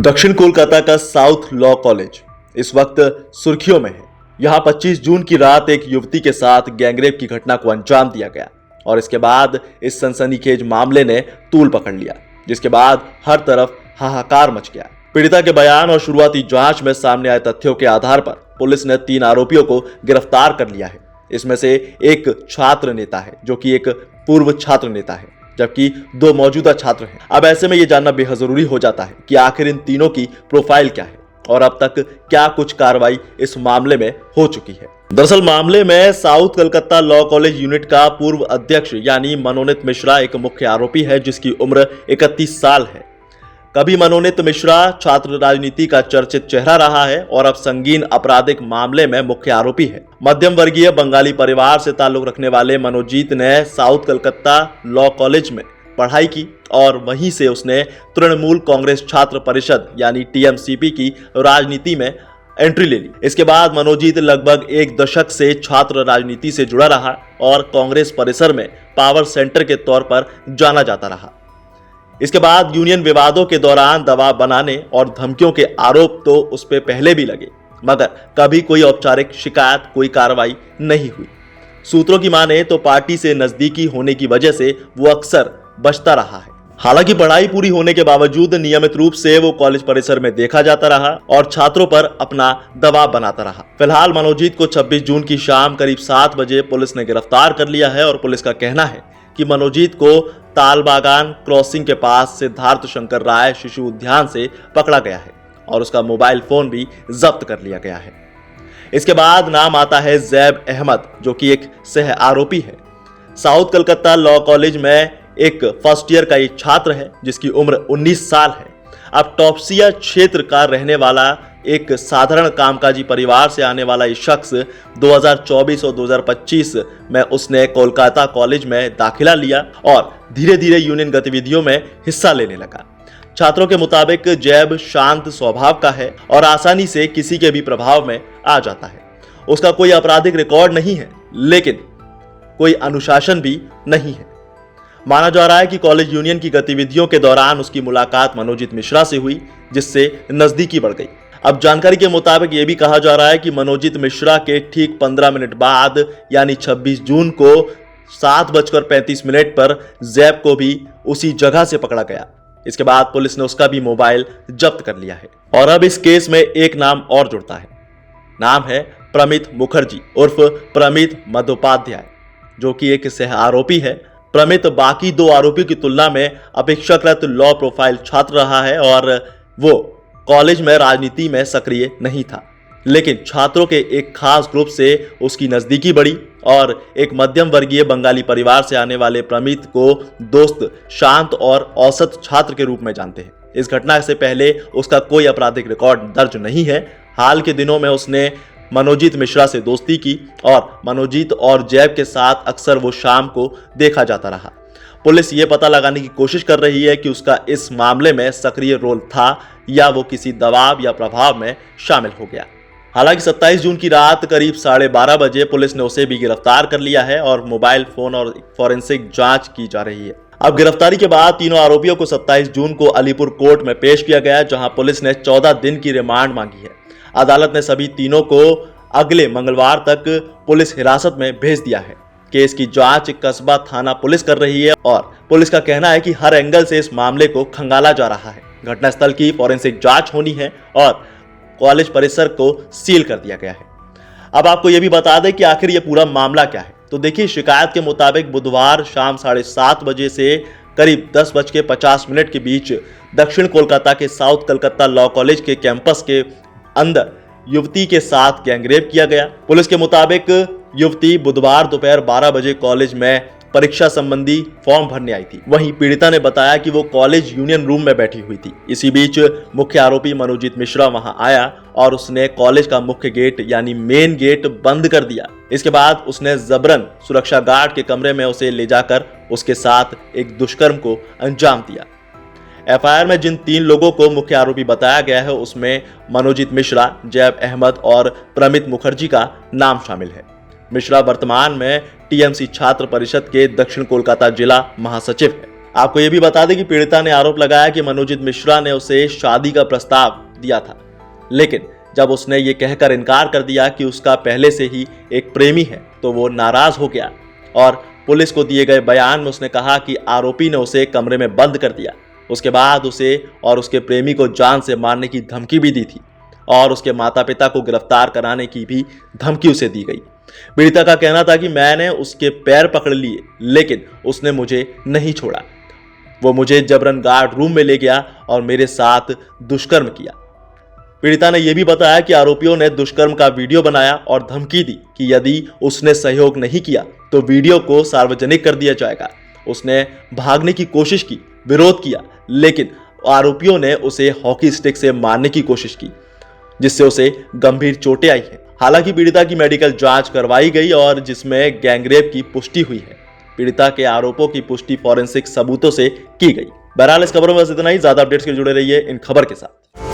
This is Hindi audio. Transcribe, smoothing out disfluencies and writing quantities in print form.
दक्षिण कोलकाता का साउथ लॉ कॉलेज इस वक्त सुर्खियों में है। यहां 25 जून की रात एक युवती के साथ गैंगरेप की घटना को अंजाम दिया गया और इसके बाद इस सनसनीखेज मामले ने तूल पकड़ लिया, जिसके बाद हर तरफ हाहाकार मच गया। पीड़िता के बयान और शुरुआती जांच में सामने आए तथ्यों के आधार पर पुलिस ने 3 आरोपियों को गिरफ्तार कर लिया है। इसमें से एक छात्र नेता है जो कि एक पूर्व छात्र नेता है, जबकि 2 मौजूदा छात्र हैं। अब ऐसे में यह जानना बेहद जरूरी हो जाता है कि आखिर इन तीनों की प्रोफाइल क्या है और अब तक क्या कुछ कार्रवाई इस मामले में हो चुकी है। दरअसल मामले में south Calcutta law college unit का पूर्व अध्यक्ष यानी मनोनीत मिश्रा एक मुख्य आरोपी है, जिसकी उम्र 31 साल है। कभी मनोनीत मिश्रा छात्र राजनीति का चर्चित चेहरा रहा है और अब संगीन आपराधिक मामले में मुख्य आरोपी है। मध्यम वर्गीय बंगाली परिवार से ताल्लुक रखने वाले मनोजीत ने साउथ कलकत्ता लॉ कॉलेज में पढ़ाई की और वहीं से उसने तृणमूल कांग्रेस छात्र परिषद यानी टीएमसीपी की राजनीति में एंट्री ले ली। इसके बाद मनोजीत लगभग 1 दशक से छात्र राजनीति से जुड़ा रहा और कांग्रेस परिसर में पावर सेंटर के तौर पर जाना जाता रहा। इसके बाद यूनियन विवादों के दौरान दबाव बनाने और धमकियों के आरोप तो उस पर पहले भी लगे, मगर कभी कोई औपचारिक शिकायत, कोई कार्रवाई नहीं हुई। सूत्रों की माने तो पार्टी से नजदीकी होने की वजह से वो अक्सर बचता रहा है। हालांकि पढ़ाई पूरी होने के बावजूद नियमित रूप से वो कॉलेज परिसर में देखा जाता रहा और छात्रों पर अपना दबाव बनाता रहा। फिलहाल मनोजीत को 26 जून की शाम करीब 7 बजे पुलिस ने गिरफ्तार कर लिया है और पुलिस का कहना है कि मनोजीत को तालबागान क्रॉसिंग के पास सिद्धार्थ शंकर राय शिशु उद्यान से पकड़ा गया है और उसका मोबाइल फोन भी जब्त कर लिया गया है। इसके बाद नाम आता है जैब अहमद, जो कि एक सह आरोपी है। साउथ कलकत्ता लॉ कॉलेज में एक फर्स्ट ईयर का एक छात्र है जिसकी उम्र 19 साल है। अब टॉपसिया क्षेत्र का रहने वाला एक साधारण कामकाजी परिवार से आने वाला ये शख्स 2024 और 2025 में उसने कोलकाता कॉलेज में दाखिला लिया और धीरे धीरे यूनियन गतिविधियों में हिस्सा लेने लगा। छात्रों के मुताबिक जैब शांत स्वभाव का है और आसानी से किसी के भी प्रभाव में आ जाता है। उसका कोई आपराधिक रिकॉर्ड नहीं है, लेकिन कोई अनुशासन भी नहीं है। माना जा रहा है कि कॉलेज यूनियन की गतिविधियों के दौरान उसकी मुलाकात मनोजीत मिश्रा से हुई, जिससे नजदीकी बढ़ गई। अब जानकारी के मुताबिक यह भी कहा जा रहा है कि मनोजीत मिश्रा के ठीक 15 मिनट बाद यानी 26 जून को 7:35 पर जैब को भी उसी जगह से पकड़ा गया। इसके बाद पुलिस ने उसका भी मोबाइल जब्त कर लिया है और अब इस केस में एक नाम और जुड़ता है। नाम है प्रमित मुखर्जी उर्फ प्रमित मधोपाध्याय, जो कि एक सह आरोपी है। प्रमित बाकी 2 आरोपियों की तुलना में अपेक्षाकृत लो प्रोफाइल छात्र रहा है और वो कॉलेज में राजनीति में सक्रिय नहीं था, लेकिन छात्रों के एक खास ग्रुप से उसकी नजदीकी बढ़ी और एक मध्यम वर्गीय बंगाली परिवार से आने वाले प्रमित को दोस्त, शांत और औसत छात्र के रूप में जानते हैं। इस घटना से पहले उसका कोई आपराधिक रिकॉर्ड दर्ज नहीं है। हाल के दिनों में उसने मनोजीत मिश्रा से दोस्ती की और मनोजीत और जैब के साथ अक्सर वो शाम को देखा जाता रहा। पुलिस ये पता लगाने की कोशिश कर रही है कि उसका इस मामले में सक्रिय रोल था या वो किसी दबाव या प्रभाव में शामिल हो गया। हालांकि 27 जून की रात करीब 12:30 बजे पुलिस ने उसे भी गिरफ्तार कर लिया है और मोबाइल फोन और फॉरेंसिक जांच की जा रही है। अब गिरफ्तारी के बाद तीनों आरोपियों को 27 जून को अलीपुर कोर्ट में पेश किया गया, जहां पुलिस ने 14 दिन की रिमांड मांगी है। अदालत ने सभी तीनों को अगले मंगलवार तक पुलिस हिरासत में भेज दिया है। केस की जांच कस्बा थाना पुलिस कर रही है और पुलिस का कहना है कि हर एंगल से इस मामले को खंगाला जा रहा है। घटनास्थल की फॉरेंसिक जांच होनी है और कॉलेज परिसर को सील कर दिया गया है। अब आपको यह भी बता दें कि आखिर यह पूरा मामला क्या है। तो देखिए, शिकायत के मुताबिक बुधवार शाम 7:30 बजे से करीब 10:50 के बीच दक्षिण कोलकाता के साउथ कलकत्ता लॉ कॉलेज के कैंपस के अंदर युवती के साथ गैंगरेप किया गया। पुलिस के मुताबिक युवती बुधवार दोपहर 12 बजे कॉलेज में परीक्षा संबंधी फॉर्म भरने आई थी। वहीं पीड़िता ने बताया कि वो कॉलेज यूनियन रूम में बैठी हुई थी। इसी बीच मुख्य आरोपी मनोजीत मिश्रा वहां आया और उसने कॉलेज का मुख्य गेट यानी मेन गेट बंद कर दिया। इसके बाद उसने जबरन सुरक्षा गार्ड के कमरे में उसे ले जाकर उसके साथ एक दुष्कर्म को अंजाम दिया। एफआईआर में जिन 3 लोगों को मुख्य आरोपी बताया गया है उसमें मनोजीत मिश्रा, जैब अहमद और प्रमित मुखर्जी का नाम शामिल है। मिश्रा वर्तमान में टीएमसी छात्र परिषद के दक्षिण कोलकाता जिला महासचिव है। आपको यह भी बता दें कि पीड़िता ने आरोप लगाया कि मनोजित मिश्रा ने उसे शादी का प्रस्ताव दिया था, लेकिन जब उसने ये कहकर इनकार कर दिया कि उसका पहले से ही एक प्रेमी है तो वो नाराज हो गया और पुलिस को दिए गए बयान में उसने कहा कि आरोपी ने उसे कमरे में बंद कर दिया। उसके बाद उसे और उसके प्रेमी को जान से मारने की धमकी भी दी थी और उसके माता पिता को गिरफ्तार कराने की भी धमकी उसे दी गई। पीड़िता का कहना था कि मैंने उसके पैर पकड़ लिए लेकिन उसने मुझे नहीं छोड़ा। वो मुझे जबरन गार्ड रूम में ले गया और मेरे साथ दुष्कर्म किया। पीड़िता ने यह भी बताया कि आरोपियों ने दुष्कर्म का वीडियो बनाया और धमकी दी कि यदि उसने सहयोग नहीं किया तो वीडियो को सार्वजनिक कर दिया जाएगा। उसने भागने की कोशिश की, विरोध किया, लेकिन आरोपियों ने उसे हॉकी स्टिक से मारने की कोशिश की, जिससे उसे गंभीर चोटें आई हैं। हालांकि पीड़िता की मेडिकल जांच करवाई गई और जिसमें गैंगरेप की पुष्टि हुई है। पीड़िता के आरोपों की पुष्टि फॉरेंसिक सबूतों से की गई। बहरहाल इस खबर में बस इतना ही। ज्यादा अपडेट्स के लिए जुड़े रहिए इन खबर के साथ।